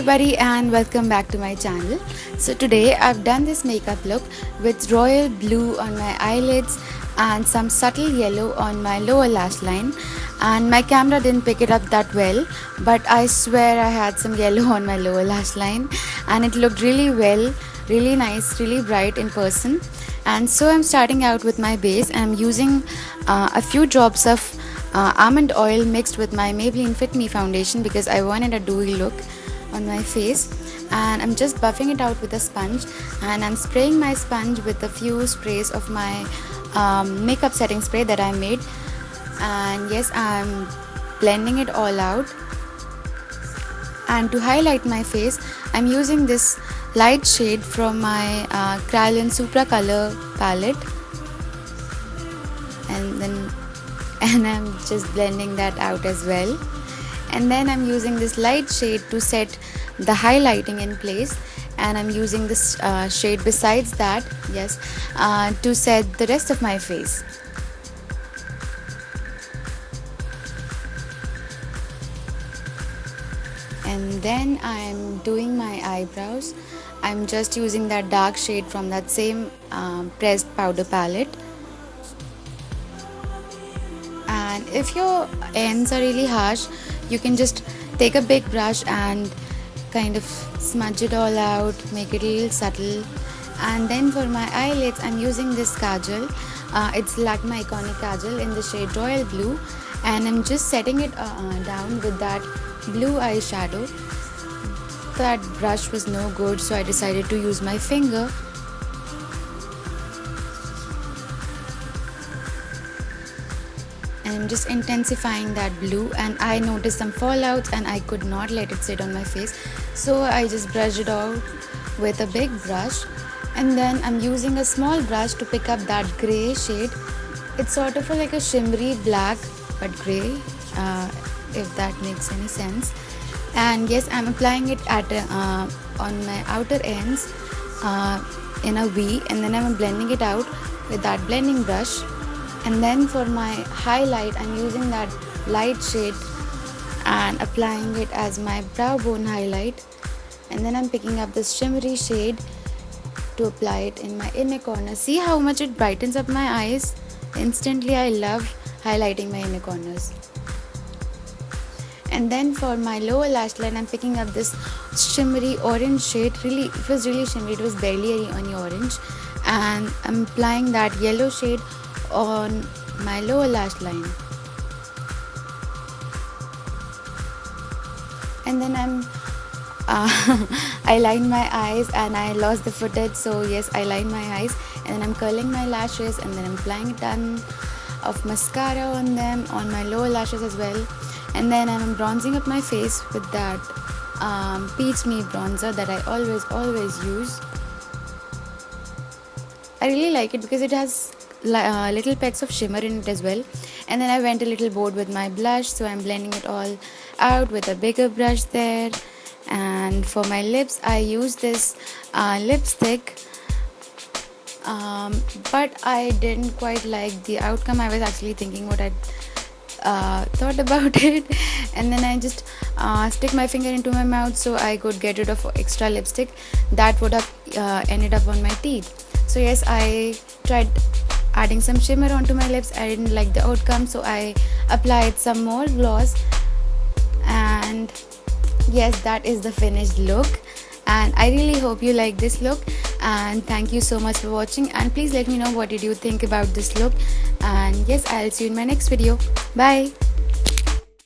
everybody and welcome back to my channel. So today I've done this makeup look with royal blue on my eyelids and some subtle yellow on my lower lash line, and my camera didn't pick it up that well, but I swear I had some yellow on my lower lash line and it looked really well, really nice, really bright in person. And so I'm starting out with my base. I'm using a few drops of almond oil mixed with my Maybelline Fit Me foundation because I wanted a dewy look on my face, and I'm just buffing it out with a sponge, and I'm spraying my sponge with a few sprays of my makeup setting spray that I made, and yes, I'm blending it all out. And to highlight my face, I'm using this light shade from my Kryolan Supra Color palette, and I'm just blending that out as well. And then I'm using this light shade to set the highlighting in place, and I'm using this shade besides that, yes, to set the rest of my face. And then I'm doing my eyebrows. I'm just using that dark shade from that same pressed powder palette. And if your ends are really harsh, you can just take a big brush and kind of smudge it all out, make it a little subtle. And then for my eyelids, I'm using this kajal. It's Lakme Iconic Kajal in the shade Royal Blue, and I'm just setting it down with that blue eyeshadow. That brush was no good, so I decided to use my finger. And I'm just intensifying that blue, and I noticed some fallouts and I could not let it sit on my face, so I just brushed it out with a big brush. And then I'm using a small brush to pick up that grey shade. It's sort of like a shimmery black but grey, if that makes any sense. And yes, I'm applying it at on my outer ends in a V, and then I'm blending it out with that blending brush. And then for my highlight, I'm using that light shade and applying it as my brow bone highlight. And then I'm picking up this shimmery shade to apply it in my inner corner. See how much it brightens up my eyes instantly. I love highlighting my inner corners. And then for my lower lash line, I'm picking up this shimmery orange shade. It was really shimmery, it was barely any orange, and I'm applying that yellow shade on my lower lash line. And then I lined my eyes and I lost the footage, so yes, I lined my eyes, and then I'm curling my lashes, and then I'm applying a ton of mascara on them, on my lower lashes as well. And then I'm bronzing up my face with that Peach Me bronzer that I always use. I really like it because it has little pecks of shimmer in it as well. And then I went a little bold with my blush, so I'm blending it all out with a bigger brush there. And for my lips, I use this lipstick, but I didn't quite like the outcome. I was actually thinking what I thought about it, and then I just stick my finger into my mouth so I could get rid of extra lipstick that would have ended up on my teeth. So yes, I tried adding some shimmer onto my lips. I didn't like the outcome, so I applied some more gloss, and yes, that is the finished look. And I really hope you like this look, and thank you so much for watching, and please let me know what did you think about this look. And yes, I'll see you in my next video. Bye.